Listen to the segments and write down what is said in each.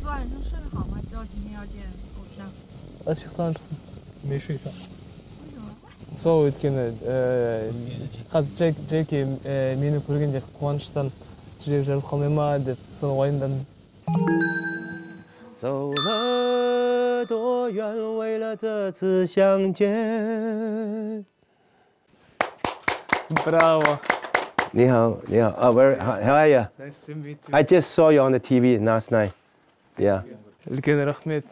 昨晚上睡得好吗？知道今天要见偶像。Açıktan çıktım. Meşhur. Сол өйткені қазір Джеки мені көргенде қуаныштан жүрегі жарылып қалмай ма деп соны уайымдадым. 走了多远，为了这次相见。Bravo. 你好，你好。How are you? Nice to meet you. I just saw you on the TV last night. Yeah. үлкен рахмет.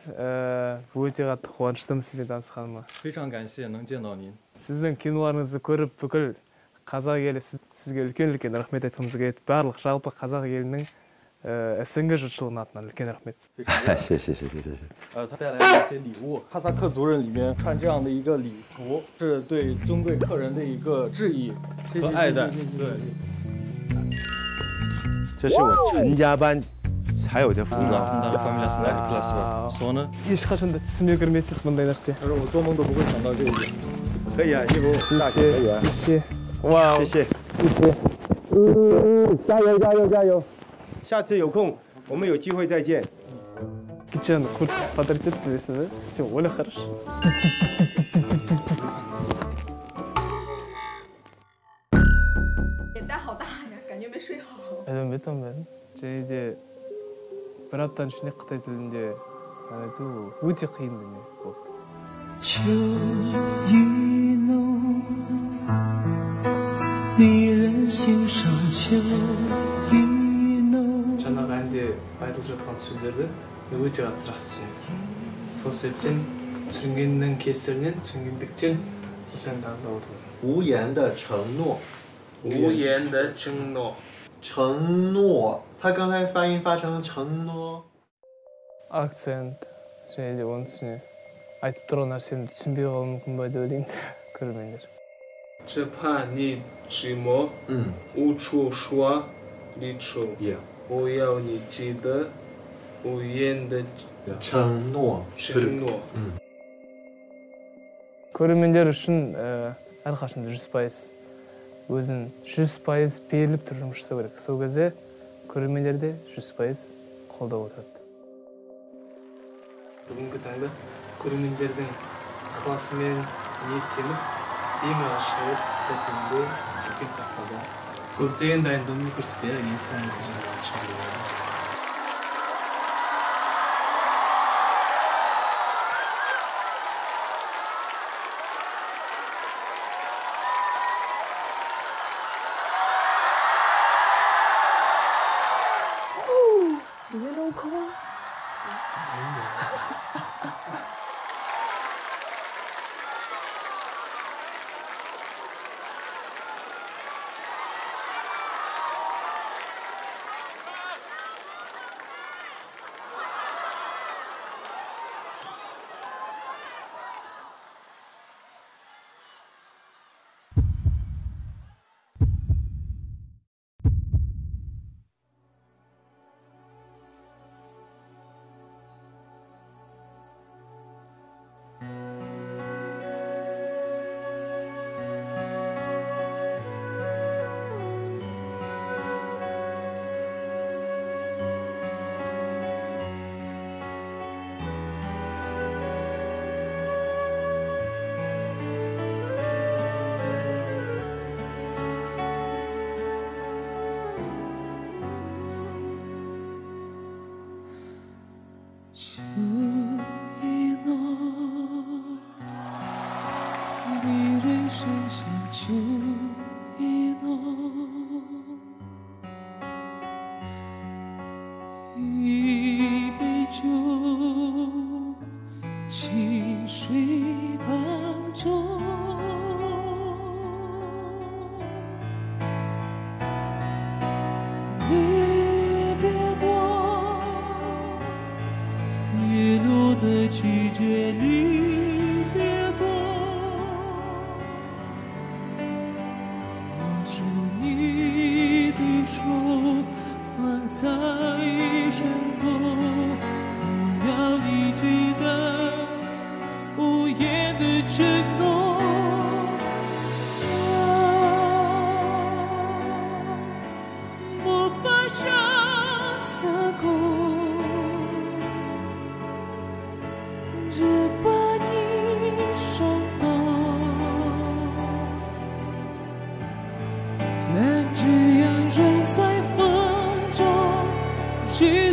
Өте қатты қуаныштымын сізбен танысқаныма. 非常感谢能见到您。 Сіздің киноларыңызды көріп бүкіл қазақ елі сізге үлкен рахмет айтқымыз келеді. Барлық жалпы қазақ елінің СНГ жұртшылығының атынан үлкен рахмет. 谢谢。他带来了一些礼物，哈萨克族人里面穿这样的一个礼服，是对尊贵客人的一个致意和爱戴。对，这是我陈家班才有的服装。 ешқашан да түсіме кірмес еді мұндай нәрсе. 但是我做梦都不会想到这一点。可以啊，衣服大小可以啊。谢谢。哇，谢谢。加油！下次有空我们有机会再见。 Кичан курткасы подарить етті білесің бе? Все, Оля хорош. 眼袋好大呀，感觉没睡好。 мен. және де бір аптаның ішінде Қытай тілінде айту өте қиын дүние болды. 秋意浓，离人心上秋意浓。 жаңағы әнде айтылып жатқан сөздерді мен өте қатты жақсы түсінемін. Сол себептен түсінгеннің кесірінен, түсінгендіктен осы әнді таңдап отырмын. 无言的承诺，无言的承诺. 承诺，他刚才发音发成承诺。 акцент және де оның үстіне айтып тұрған нәрсемді түсінбей қалуы мүмкін ба деп ойлаймын көрермендер. 只怕你寂寞，无处说离愁，我要你记得无言的承诺。 көрермендер үшін әрқашанда 100% өзін 100% беріліп тұрып жұмыс жасау керек. Сол кезде көрермендер де 100% қолдап отырады. Бүгінгі таңда көрермендердің ықыласымен ниеттеніп, ең алғашқы рет тәттімде үлкен сахнада көптеген дайындығымды көрсетпей ең соңғы нәтижені шығардым.秋意浓，离人深深秋意浓。一杯酒，清水泛舟。离别多，叶落的季节离别多。握住你的手，放在身后，我要你记得无言的承诺。莫把相思苦，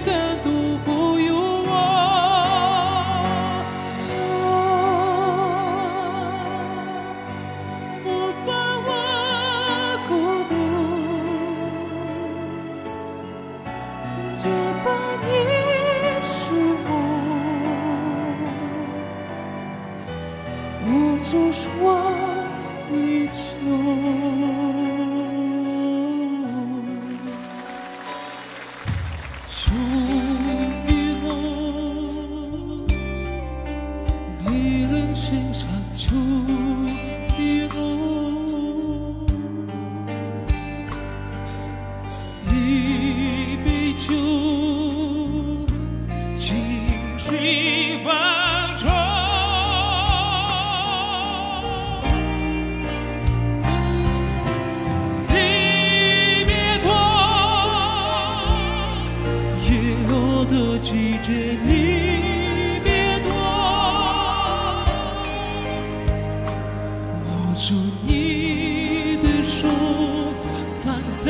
三度不由我。我把我孤独，就把你是我，无处说离愁。秋意浓，离人身上秋意浓，一杯酒，清水泛舟。离别多，叶落的季节离别多，握住你的手，放在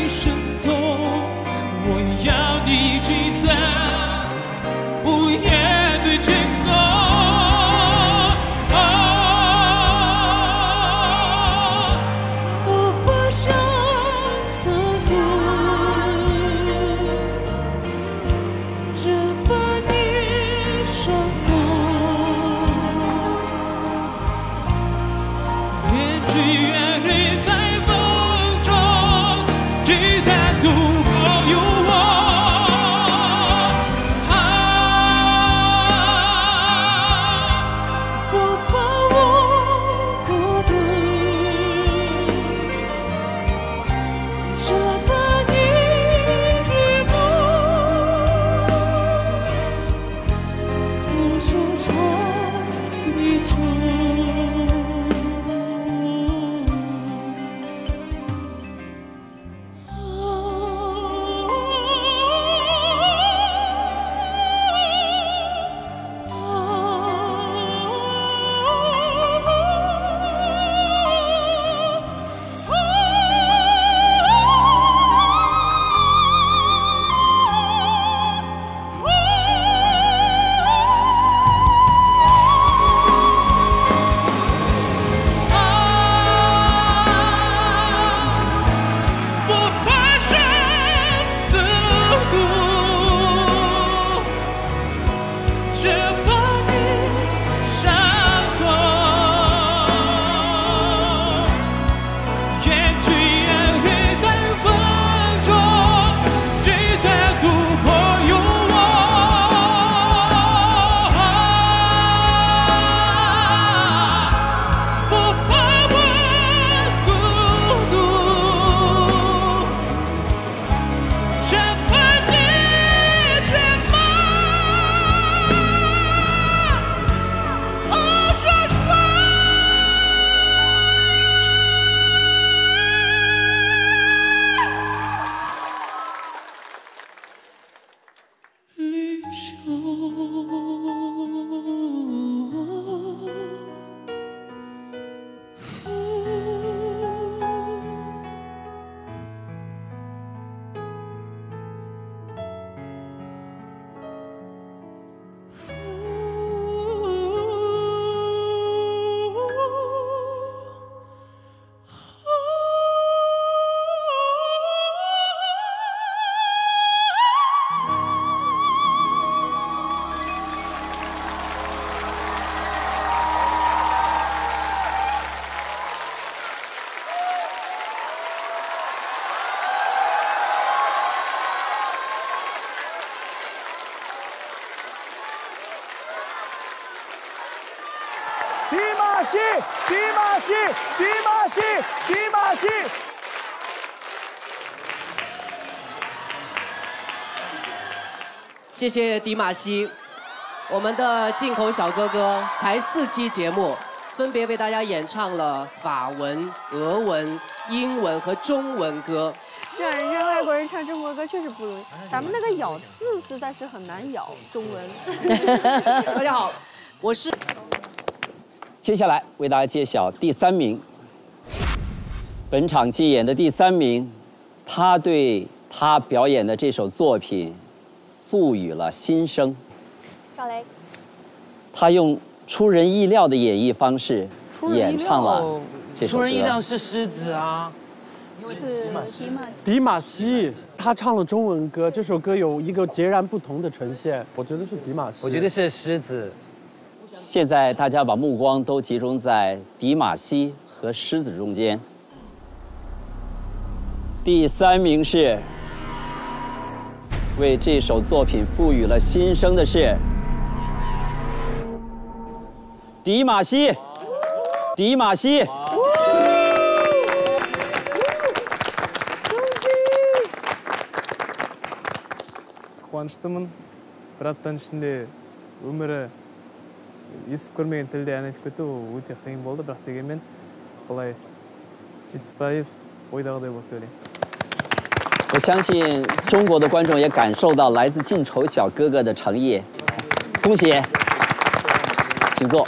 身头，我要你记得无言的承诺。我把相思路，只把你伤过，缘聚缘离在风中，聚散都不由我。我把我孤独，只把你寂寞，无处说离愁。我把相思路，只把你伤痛，缘聚缘离在风中，聚散都不由我。我把我孤独，只把你折磨，无处说离愁。迪玛希，迪玛希，迪玛希，迪玛希。谢谢迪玛希，我们的进口小哥哥才4期节目，分别为大家演唱了法文、俄文、英文和中文歌。让人家外国人唱中国歌确实不容易，咱们那个咬字实在是很难咬中文。大家好，我是。接下来为大家揭晓第3名，本场竞演的第3名，他对他表演的这首作品赋予了新生。赵雷，他用出人意料的演绎方式演唱了这首歌。出人意料是狮子啊，是迪玛希，他唱了中文歌，这首歌有一个截然不同的呈现，我觉得是迪玛希。我觉得是狮子。现在大家把目光都集中在迪玛希和狮子中间。第3名是为这首作品赋予了新生的是迪玛希。迪玛希。 қуаныштымын бір аптаның ішінде өмірі естіп көрмеген тілде ән айтып кету өте қиын болды, бірақ дегенмен былай 70% ойдағыдай болды деп ойлаймын。 我相信中国的观众也感受到来自晋筹小哥哥的诚意，恭喜，请坐。